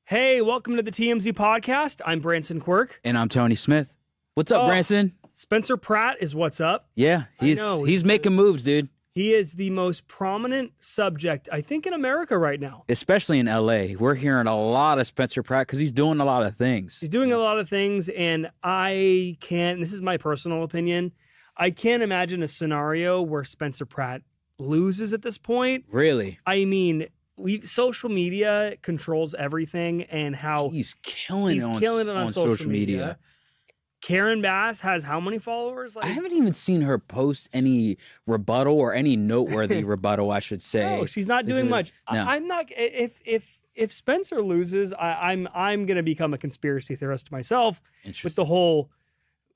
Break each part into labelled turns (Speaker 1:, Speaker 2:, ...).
Speaker 1: Hey, welcome to the TMZ podcast. I'm Branson Quirk.
Speaker 2: And I'm Tony Smith. What's up, Branson?
Speaker 1: Spencer Pratt is what's up.
Speaker 2: Yeah, he's making moves, dude.
Speaker 1: He is the most prominent subject, I think, in America right now.
Speaker 2: Especially in LA. We're hearing a lot of Spencer Pratt because he's doing a lot of things.
Speaker 1: He's doing a lot of things, and this is my personal opinion, I can't imagine a scenario where Spencer Pratt loses at this point.
Speaker 2: Really?
Speaker 1: I mean, social media controls everything, and how
Speaker 2: he's killing it on social media.
Speaker 1: Karen Bass has how many followers?
Speaker 2: I haven't even seen her post any rebuttal or any noteworthy rebuttal, I should say.
Speaker 1: No, she's not doing much.
Speaker 2: No.
Speaker 1: I'm not. If Spencer loses, I'm going to become a conspiracy theorist myself with the whole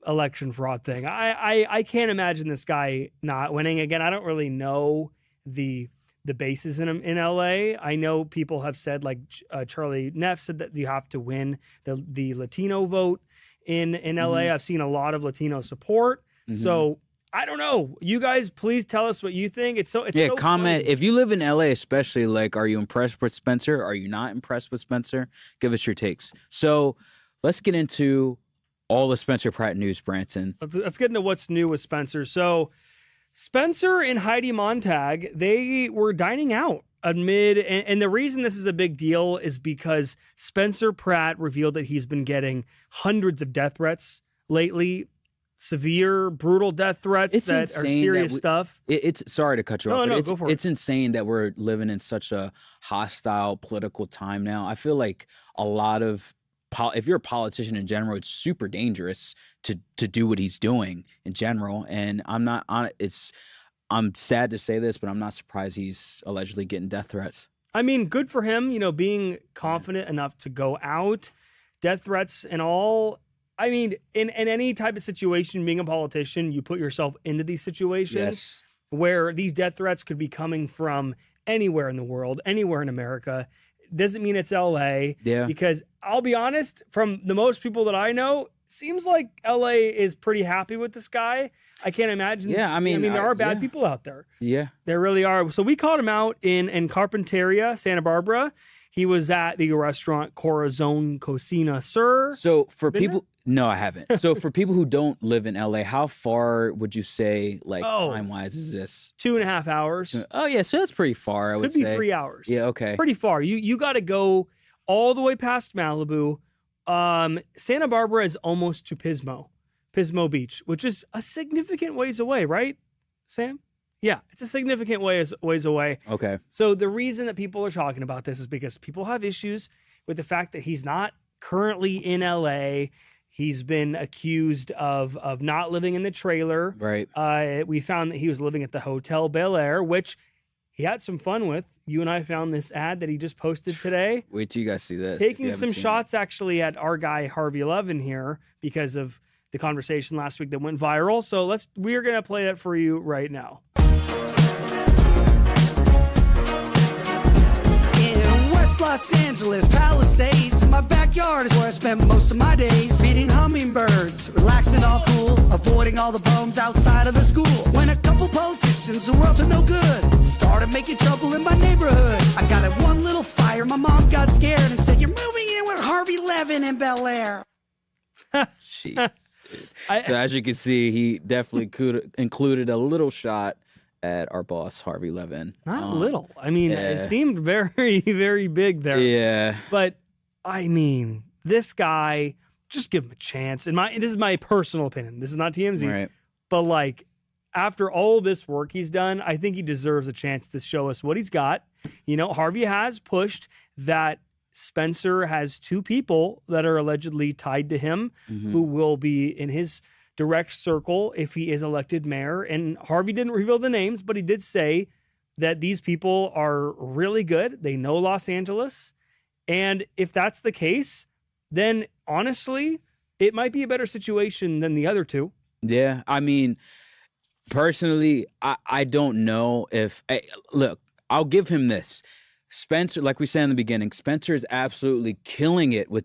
Speaker 1: election fraud thing. I can't imagine this guy not winning. Again, I don't really know the bases in LA. I know people have said, like Charlie Neff said, that you have to win the Latino vote in LA. I've seen a lot of Latino support. So I don't know. You guys, please tell us what you think. It's so
Speaker 2: comment
Speaker 1: funny.
Speaker 2: If you live in LA, especially, like, are you impressed with Spencer? Are you not impressed with Spencer? Give us your takes. So let's get into all the Spencer Pratt news, Branson.
Speaker 1: Let's get into what's new with Spencer. So Spencer and Heidi Montag, they were dining out amid, and the reason this is a big deal is because Spencer Pratt revealed that he's been getting hundreds of death threats lately, severe, brutal death threats that are serious stuff.
Speaker 2: It's sorry to cut you off.
Speaker 1: No, go for it.
Speaker 2: It's insane that we're living in such a hostile political time now. I feel like a lot of if you're a politician in general, it's super dangerous to do what he's doing in general. And I'm sad to say this, but I'm not surprised he's allegedly getting death threats.
Speaker 1: I mean, good for him, being confident enough to go out, death threats and all. I mean, in any type of situation, being a politician, you put yourself into these situations where these death threats could be coming from anywhere in the world, anywhere in America. Doesn't mean it's LA.
Speaker 2: Yeah.
Speaker 1: Because I'll be honest, from the most people that I know, seems like LA is pretty happy with this guy. I can't imagine.
Speaker 2: Yeah, I mean,
Speaker 1: there are bad people out there.
Speaker 2: Yeah.
Speaker 1: There really are. So we caught him out in Carpinteria, Santa Barbara. He was at the restaurant Corazon Cocina Sur.
Speaker 2: So for people, no, I haven't. So for people who don't live in LA, how far would you say, like, time-wise is this?
Speaker 1: 2.5 hours.
Speaker 2: Oh, yeah, so that's pretty far, I would say.
Speaker 1: Could be 3 hours.
Speaker 2: Yeah, okay.
Speaker 1: Pretty far. You got to go all the way past Malibu. Santa Barbara is almost to Pismo Beach, which is a significant ways away, right, Sam? Yeah, it's a significant ways away.
Speaker 2: Okay.
Speaker 1: So the reason that people are talking about this is because people have issues with the fact that he's not currently in LA. He's been accused of not living in the trailer.
Speaker 2: Right.
Speaker 1: We found that he was living at the Hotel Bel Air, which he had some fun with. You and I found this ad that he just posted today.
Speaker 2: Wait till you guys see this.
Speaker 1: Taking some shots actually at our guy Harvey Levin here because of the conversation last week that went viral. So we're going to play that for you right now.
Speaker 3: Los Angeles, Palisades. My backyard is where I spend most of my days. Feeding hummingbirds, relaxing all cool, avoiding all the bums outside of the school. When a couple politicians, the world to no good, started making trouble in my neighborhood. I got at one little fire, my mom got scared and said, "You're moving in with Harvey Levin in Bel Air."
Speaker 2: Jeez. So as you can see, he definitely included a little shot at our boss, Harvey Levin.
Speaker 1: Not little. I mean, it seemed very, very big there.
Speaker 2: Yeah.
Speaker 1: But, I mean, this guy, just give him a chance. And this is my personal opinion. This is not TMZ.
Speaker 2: Right.
Speaker 1: But, like, after all this work he's done, I think he deserves a chance to show us what he's got. Harvey has pushed that Spencer has 2 people that are allegedly tied to him who will be in his direct circle if he is elected mayor. And Harvey didn't reveal the names, but he did say that these people are really good. They know Los Angeles. And if that's the case, then honestly, it might be a better situation than the other 2.
Speaker 2: Yeah. I mean, personally, I don't know if look, I'll give him this. Spencer, like we said in the beginning, Spencer is absolutely killing it with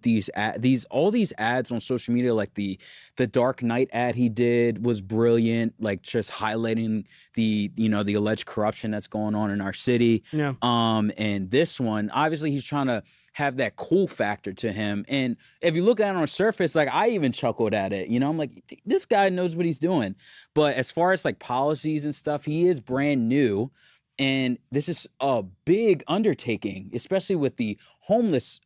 Speaker 2: all these ads on social media. Like the Dark Knight ad he did was brilliant, like just highlighting the alleged corruption that's going on in our city.
Speaker 1: Yeah.
Speaker 2: And this one, obviously, he's trying to have that cool factor to him. And if you look at it on the surface, like I even chuckled at it. I'm like, this guy knows what he's doing. But as far as like policies and stuff, he is brand new. And this is a big undertaking, especially with the homeless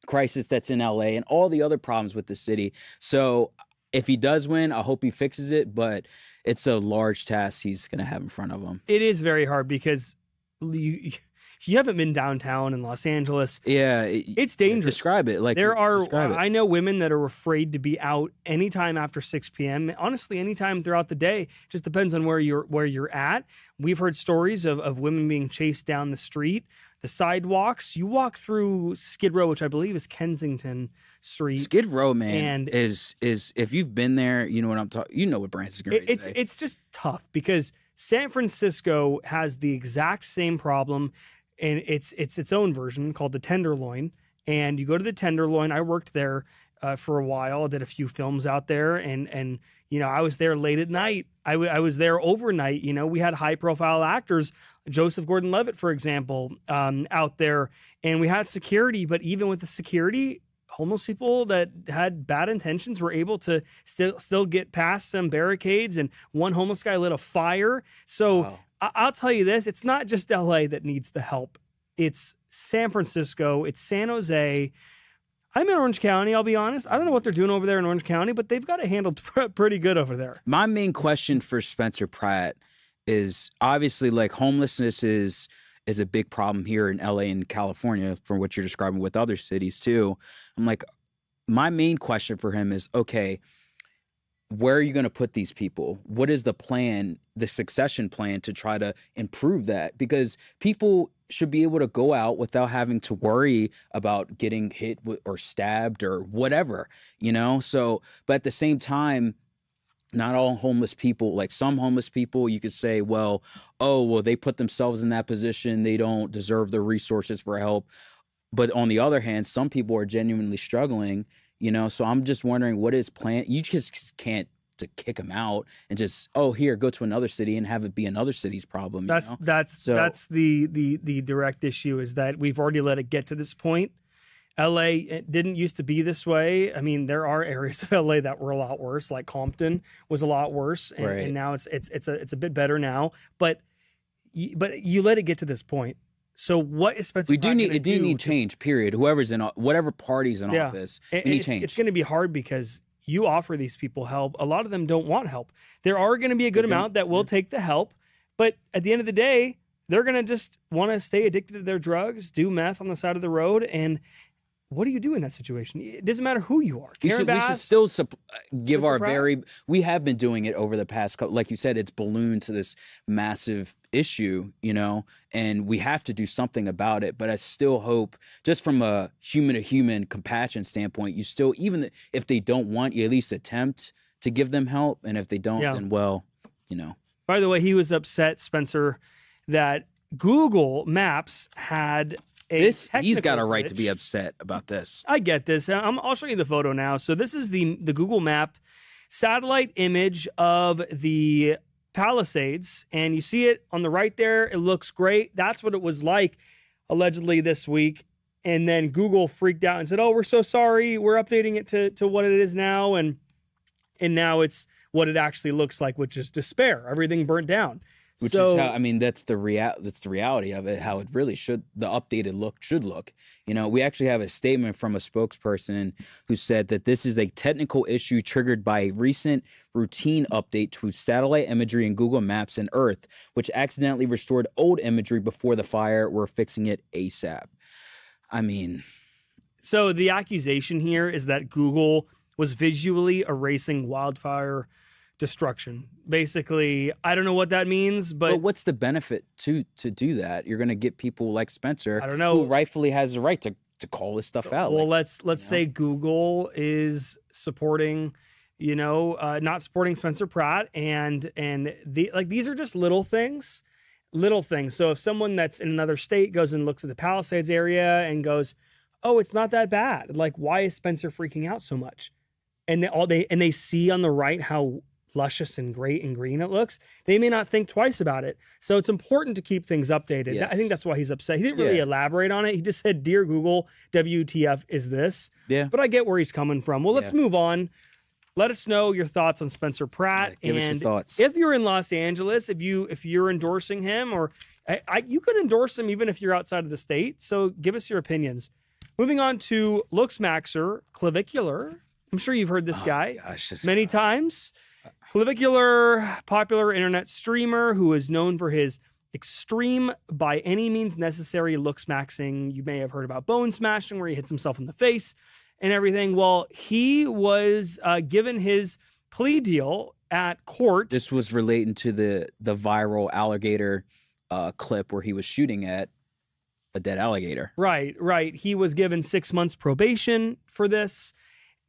Speaker 2: crisis that's in LA and all the other problems with the city. So if he does win, I hope he fixes it. But it's a large task he's going to have in front of him.
Speaker 1: It is very hard because you haven't been downtown in Los Angeles.
Speaker 2: Yeah.
Speaker 1: It's dangerous.
Speaker 2: Describe it.
Speaker 1: I know women that are afraid to be out anytime after 6 p.m. Honestly, anytime throughout the day. Just depends on where you're at. We've heard stories of women being chased down the street, the sidewalks. You walk through Skid Row, which I believe is Kensington Street.
Speaker 2: Skid Row, man, and is if you've been there, you know what I'm talking. You know what Brandon's going to say.
Speaker 1: It's just tough because San Francisco has the exact same problem. And it's its own version called the Tenderloin. And you go to the Tenderloin. I worked there for a while. I did a few films out there. And I was there late at night. I was there overnight. We had high-profile actors, Joseph Gordon-Levitt, for example, out there. And we had security. But even with the security, homeless people that had bad intentions were able to still get past some barricades. And one homeless guy lit a fire. So... Wow. I'll tell you this, it's not just LA that needs the help. It's San Francisco, it's San Jose. I'm in Orange County, I'll be honest. I don't know what they're doing over there in Orange County, but they've got it handled pretty good over there.
Speaker 2: My main question for Spencer Pratt is obviously like homelessness is a big problem here in LA and California from what you're describing with other cities too. I'm like, my main question for him is, okay, where are you going to put these people? What is the plan, the succession plan to try to improve that? Because people should be able to go out without having to worry about getting hit or stabbed or whatever, So, but at the same time, not all homeless people, like some homeless people, you could say, well, they put themselves in that position. They don't deserve the resources for help. But on the other hand, some people are genuinely struggling. So I'm just wondering what his plan. You just can't to kick him out and just here, go to another city and have it be another city's problem.
Speaker 1: That's the direct issue is that we've already let it get to this point. LA didn't used to be this way. I mean, there are areas of LA that were a lot worse, like Compton was a lot worse, and,
Speaker 2: right.
Speaker 1: and now it's a bit better now. But you let it get to this point. So what is Spencer?
Speaker 2: We do need change. Period. Whoever's in whatever party's in office, we need change.
Speaker 1: It's going to be hard because you offer these people help. A lot of them don't want help. There are going to be a good amount that will take the help, but at the end of the day, they're going to just want to stay addicted to their drugs, do meth on the side of the road, and what do you do in that situation? It doesn't matter who you are.
Speaker 2: We should still give our we have been doing it over the past couple, like you said, it's ballooned to this massive issue, and we have to do something about it. But I still hope, just from a human to human compassion standpoint, you still, even if they don't want, you at least attempt to give them help. And if they don't, then
Speaker 1: By the way, he was upset, Spencer, that Google Maps had
Speaker 2: he's got a right to be upset about this.
Speaker 1: I get this. I'll show you the photo now. So this is the Google Map satellite image of the Palisades, and you see it on the right there. It looks great. That's what it was like allegedly this week. And then Google freaked out and said, "Oh, we're so sorry. We're updating it to what it is now." And now it's what it actually looks like, which is despair. Everything burnt down.
Speaker 2: Which is how, that's the reality of it, how it really should, the updated look should look. We actually have a statement from a spokesperson who said that this is a technical issue triggered by a recent routine update to satellite imagery in Google Maps and Earth, which accidentally restored old imagery before the fire. We're fixing it ASAP.
Speaker 1: So the accusation here is that Google was visually erasing wildfire destruction. Basically, I don't know what that means, but
Speaker 2: what's the benefit to do that? You're going to get people like Spencer,
Speaker 1: I don't know,
Speaker 2: who rightfully has the right to call this stuff out.
Speaker 1: Well, let's say Google is supporting, not supporting Spencer Pratt, and these are just little things. little things. So if someone that's in another state goes and looks at the Palisades area and goes, "Oh, it's not that bad. Like, why is Spencer freaking out so much?" And they see on the right how luscious and great and green it looks, they may not think twice about it. So it's important to keep things updated.
Speaker 2: Yes.
Speaker 1: I think that's why he's upset. He didn't really elaborate on it. He just said, "Dear Google, WTF is this?"
Speaker 2: Yeah.
Speaker 1: But I get where he's coming from. Well, let's move on. Let us know your thoughts on Spencer Pratt.
Speaker 2: Give us your
Speaker 1: and
Speaker 2: thoughts.
Speaker 1: if you're in Los Angeles, if you're endorsing him, or you could endorse him even if you're outside of the state. So give us your opinions. Moving on to Looksmaxer, Clavicular. I'm sure you've heard this guy many times. Clavicular, popular internet streamer who is known for his extreme, by any means necessary, looksmaxing. You may have heard about bone smashing, where he hits himself in the face and everything. Well, he was given his plea deal at court.
Speaker 2: This was relating to the viral alligator clip where he was shooting at a dead alligator.
Speaker 1: Right. He was given 6 months probation for this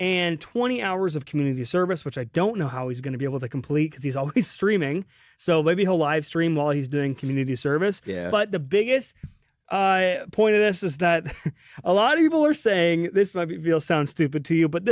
Speaker 1: and 20 hours of community service, which I don't know how he's going to be able to complete because he's always streaming. So maybe he'll live stream while he's doing community service.
Speaker 2: Yeah.
Speaker 1: But the biggest point of this is that a lot of people are saying, this might sound stupid to you, but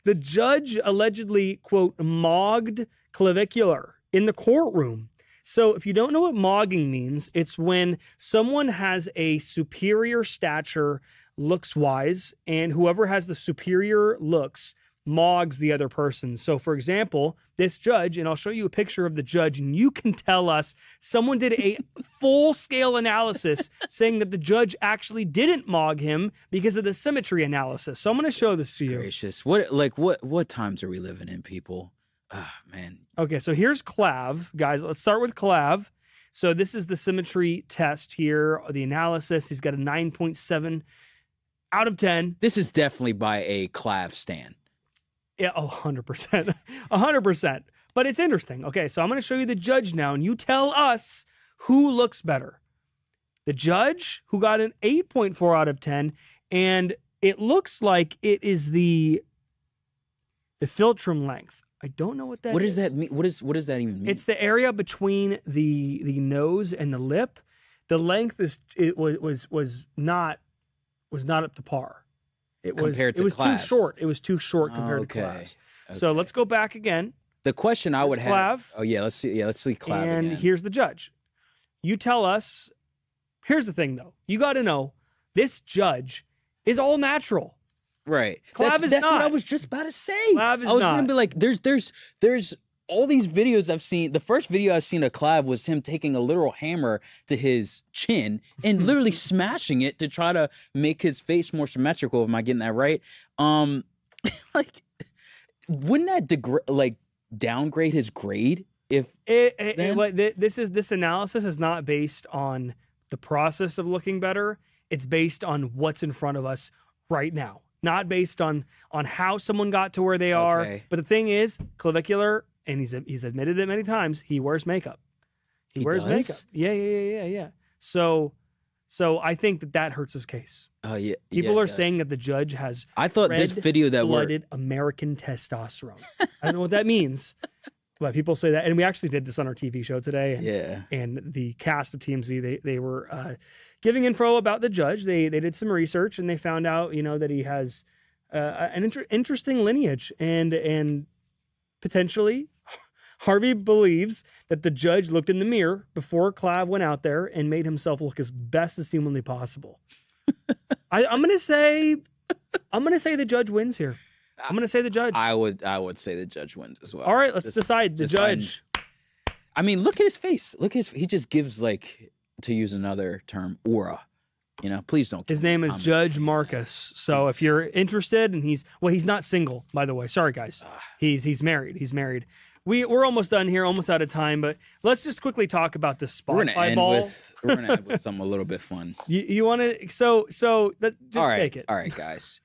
Speaker 1: the judge allegedly, quote, mogged Clavicular in the courtroom. So if you don't know what mogging means, it's when someone has a superior stature looks-wise, and whoever has the superior looks mogs the other person. So for example, this judge, and I'll show you a picture of the judge, and you can tell us someone did a full-scale analysis saying that the judge actually didn't mog him because of the symmetry analysis. So I'm going to show this to you.
Speaker 2: Gracious. What times are we living in, people? Ah, man.
Speaker 1: Okay, so here's Clav, guys. Let's start with Clav. So this is the symmetry test here, the analysis. He's got a 9.7 out of 10.
Speaker 2: This is definitely by a Clav stan.
Speaker 1: Yeah, 100%. 100%. But it's interesting. Okay, so I'm going to show you the judge now, and you tell us who looks better. The judge, who got an 8.4 out of 10, and it looks like it is the philtrum length. I don't know what that is.
Speaker 2: What does that mean? What does that even mean?
Speaker 1: It's the area between the nose and the lip. The length was not up to par. It was too short. It was too short compared to Clav's. Okay. So let's go back again.
Speaker 2: The question I would have.
Speaker 1: Clav.
Speaker 2: Oh yeah, let's see. Yeah, let's see Clav
Speaker 1: and
Speaker 2: again.
Speaker 1: Here's the judge. You tell us. Here's the thing, though. You got to know this judge is all natural.
Speaker 2: Right.
Speaker 1: Clav is
Speaker 2: that's
Speaker 1: not.
Speaker 2: what I was just about to say.
Speaker 1: Clav is
Speaker 2: I was
Speaker 1: not.
Speaker 2: going to be like, there's all these videos I've seen. The first video I've seen of Clav was him taking a literal hammer to his chin and literally smashing it to try to make his face more symmetrical. Am I getting that right? Like, wouldn't that downgrade his grade if
Speaker 1: this analysis is not based on the process of looking better. It's based on what's in front of us right now. Not based on how someone got to where they are.
Speaker 2: Okay.
Speaker 1: But the thing is, Clavicular, and he's admitted it many times, he wears makeup. He wears
Speaker 2: does?
Speaker 1: makeup. Yeah. So I think that hurts his case.
Speaker 2: yeah.
Speaker 1: People are saying that the judge has
Speaker 2: I thought this video that
Speaker 1: blooded American testosterone. I don't know what that means, but people say that. And we actually did this on our TV show today. And the cast of TMZ, they were giving info about the judge. They did some research and they found out, that he has an interesting lineage and potentially Harvey believes that the judge looked in the mirror before Clav went out there and made himself look as best as humanly possible. I'm gonna say the judge wins here. I'm gonna say the judge.
Speaker 2: I would say the judge wins as well.
Speaker 1: All right, let's decide. The judge.
Speaker 2: I mean, look at his face. He just gives, like, to use another term, aura. Please don't.
Speaker 1: His name is Judge Marcus. So if you're interested, and he's not single, by the way. Sorry, guys. He's married. He's married. We're almost done here, almost out of time. But let's just quickly talk about this Spotify ball.
Speaker 2: We're gonna end with something a little bit fun.
Speaker 1: You want to? So just
Speaker 2: all right,
Speaker 1: take it.
Speaker 2: All right, guys.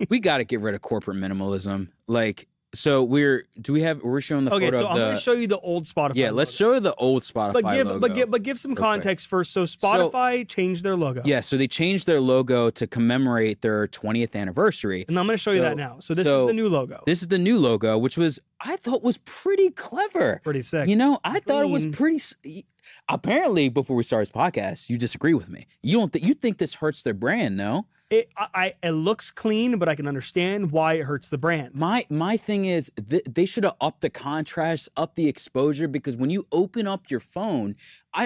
Speaker 2: We got to get rid of corporate minimalism. Like, So we're showing the
Speaker 1: Okay,
Speaker 2: photo
Speaker 1: so
Speaker 2: of
Speaker 1: I'm going to show you the old Spotify.
Speaker 2: Yeah, let's
Speaker 1: logo.
Speaker 2: show the old Spotify logo.
Speaker 1: But give some context first. So Spotify changed their logo.
Speaker 2: Yeah, so they changed their logo to commemorate their 20th anniversary.
Speaker 1: And I'm going to show you that now. So this is the new logo.
Speaker 2: This is the new logo, which I thought was pretty clever.
Speaker 1: Pretty sick.
Speaker 2: You know, I thought it was pretty. Apparently, before we start this podcast, you disagree with me. You think this hurts their brand? No.
Speaker 1: It looks clean, but I can understand why it hurts the brand.
Speaker 2: My thing is they should have upped the contrast, upped the exposure, because when you open up your phone,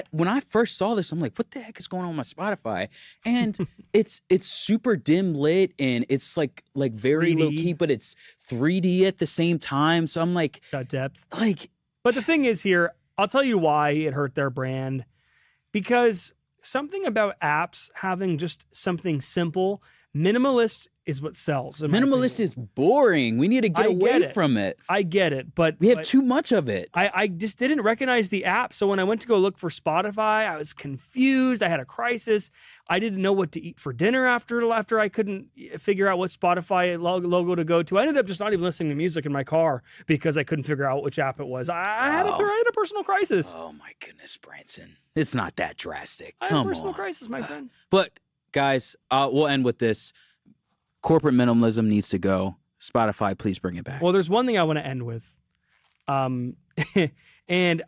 Speaker 2: when I first saw this, I'm like, what the heck is going on with my Spotify? And it's super dim lit and it's like very
Speaker 1: 3D.
Speaker 2: low key, but it's 3D at the same time. So I'm like,
Speaker 1: got depth.
Speaker 2: But
Speaker 1: the thing is here, I'll tell you why it hurt their brand, because something about apps having just something simple, minimalist is what sells.
Speaker 2: Minimalist is boring. We need to get away from it.
Speaker 1: I get it, but
Speaker 2: we have too much of it.
Speaker 1: I just didn't recognize the app. So when I went to go look for Spotify, I was confused. I had a crisis. I didn't know what to eat for dinner after I couldn't figure out what Spotify logo to go to. I ended up just not even listening to music in my car because I couldn't figure out which app it was. I had a personal crisis.
Speaker 2: Oh my goodness, Branson. It's not that drastic.
Speaker 1: I had a personal crisis, my friend.
Speaker 2: But guys, we'll end with this. Corporate minimalism needs to go. Spotify, please bring it back.
Speaker 1: Well, there's one thing I want to end with. And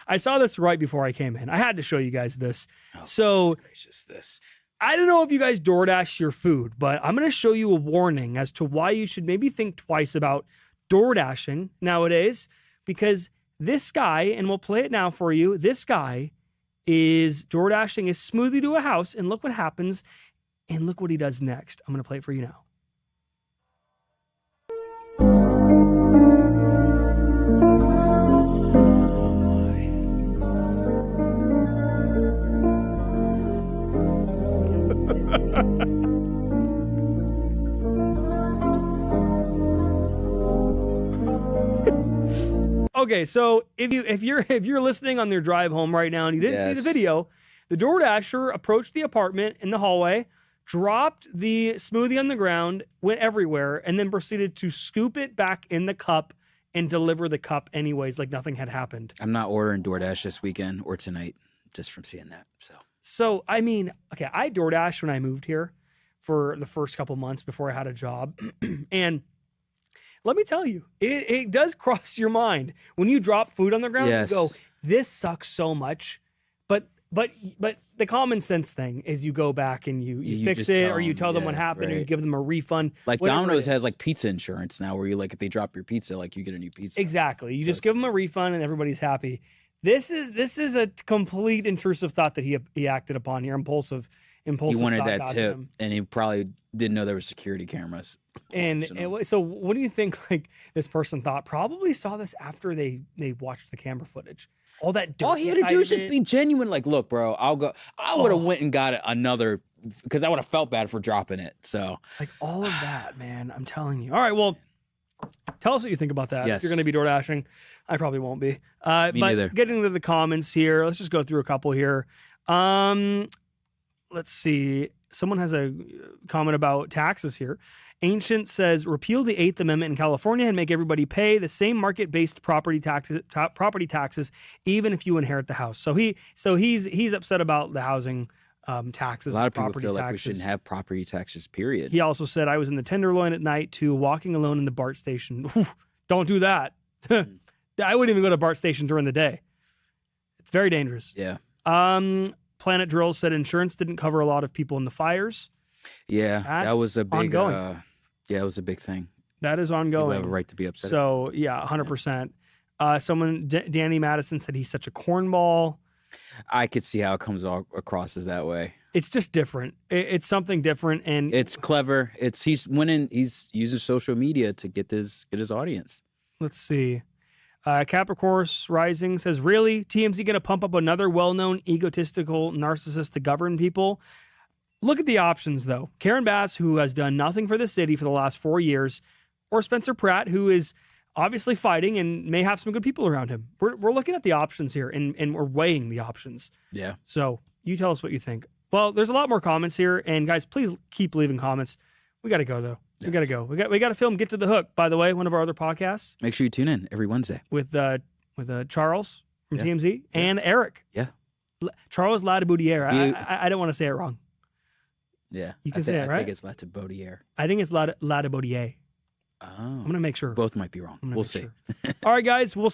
Speaker 1: I saw this right before I came in. I had to show you guys this. So
Speaker 2: this.
Speaker 1: I don't know if you guys DoorDash your food, but I'm going to show you a warning as to why you should maybe think twice about DoorDashing nowadays, because this guy, and we'll play it now for you, this guy is DoorDashing his smoothie to a house, and look what happens, and look what he does next. I'm going to play it for you now. Okay, so if you're listening on your drive home right now and you didn't see the video, the DoorDasher approached the apartment in the hallway, dropped the smoothie on the ground, went everywhere, and then proceeded to scoop it back in the cup and deliver the cup anyways, like nothing had happened.
Speaker 2: I'm not ordering DoorDash this weekend or tonight, just from seeing that.
Speaker 1: So I mean, okay, I DoorDashed when I moved here for the first couple months before I had a job, and let me tell you, it does cross your mind when you drop food on the ground.
Speaker 2: Yes.
Speaker 1: You go, this sucks so much, but the common sense thing is you go back and you fix it, or you tell them what happened, or you give them a refund.
Speaker 2: Like Domino's has like pizza insurance now, where you if they drop your pizza, like you get a new pizza.
Speaker 1: Exactly. You just give them a refund and everybody's happy. This is a complete intrusive thought that he acted upon here. Impulsive. He
Speaker 2: wanted that tip, and he probably didn't know there were security cameras.
Speaker 1: And so what do you think like this person thought? Probably saw this after they watched the camera footage. All that dirt.
Speaker 2: All he had to do was just be genuine. Like, look, bro, I'll go. I would have went and got another, because I would have felt bad for dropping it. So
Speaker 1: like all of that, man, I'm telling you. All right, well, tell us what you think about that.
Speaker 2: Yes.
Speaker 1: If you're going to be door dashing, I probably won't be.
Speaker 2: Me neither.
Speaker 1: Getting into the comments here, let's just go through a couple here. Let's see. Someone has a comment about taxes here. Ancient says, repeal the 8th Amendment in California and make everybody pay the same market-based property taxes, even if you inherit the house. So he's upset about the housing taxes.
Speaker 2: A lot of people
Speaker 1: property
Speaker 2: feel like we
Speaker 1: taxes.
Speaker 2: shouldn't have property taxes, period.
Speaker 1: He also said, I was in the Tenderloin at night too, walking alone in the BART station. Don't do that. I wouldn't even go to BART station during the day. It's very dangerous.
Speaker 2: Yeah.
Speaker 1: Planet Drill said insurance didn't cover a lot of people in the fires.
Speaker 2: Yeah, that was a big
Speaker 1: ongoing.
Speaker 2: Yeah, it was a big thing.
Speaker 1: That is ongoing.
Speaker 2: People have a right to be upset.
Speaker 1: So yeah, 100%. Someone, Danny Madison, said he's such a cornball.
Speaker 2: I could see how it comes all across as that way.
Speaker 1: It's just different. It's something different, and
Speaker 2: it's clever. He's winning. He's using social media to get his audience.
Speaker 1: Let's see. Capricorn Rising says, really? TMZ going to pump up another well-known egotistical narcissist to govern people? Look at the options, though. Karen Bass, who has done nothing for the city for the last 4 years, or Spencer Pratt, who is obviously fighting and may have some good people around him. We're looking at the options here, and we're weighing the options.
Speaker 2: Yeah.
Speaker 1: So you tell us what you think. Well, there's a lot more comments here, and guys, please keep leaving comments. We got to go though.
Speaker 2: Yes.
Speaker 1: We got to go. We got to film Get to the Hook. By the way, one of our other podcasts
Speaker 2: Make sure you tune in every Wednesday.
Speaker 1: with Charles from
Speaker 2: Yeah.
Speaker 1: TMZ and Eric.
Speaker 2: Yeah.
Speaker 1: Charles Ladeboudiere.
Speaker 2: You-
Speaker 1: I don't want to say it wrong.
Speaker 2: Yeah.
Speaker 1: You can say it,
Speaker 2: I
Speaker 1: right?
Speaker 2: think it's Latibaudiere.
Speaker 1: I think it's Ladeboudiere.
Speaker 2: Oh.
Speaker 1: I'm gonna make sure.
Speaker 2: Both might be wrong.
Speaker 1: I'm gonna
Speaker 2: We'll
Speaker 1: make
Speaker 2: see.
Speaker 1: sure. All right, guys. We'll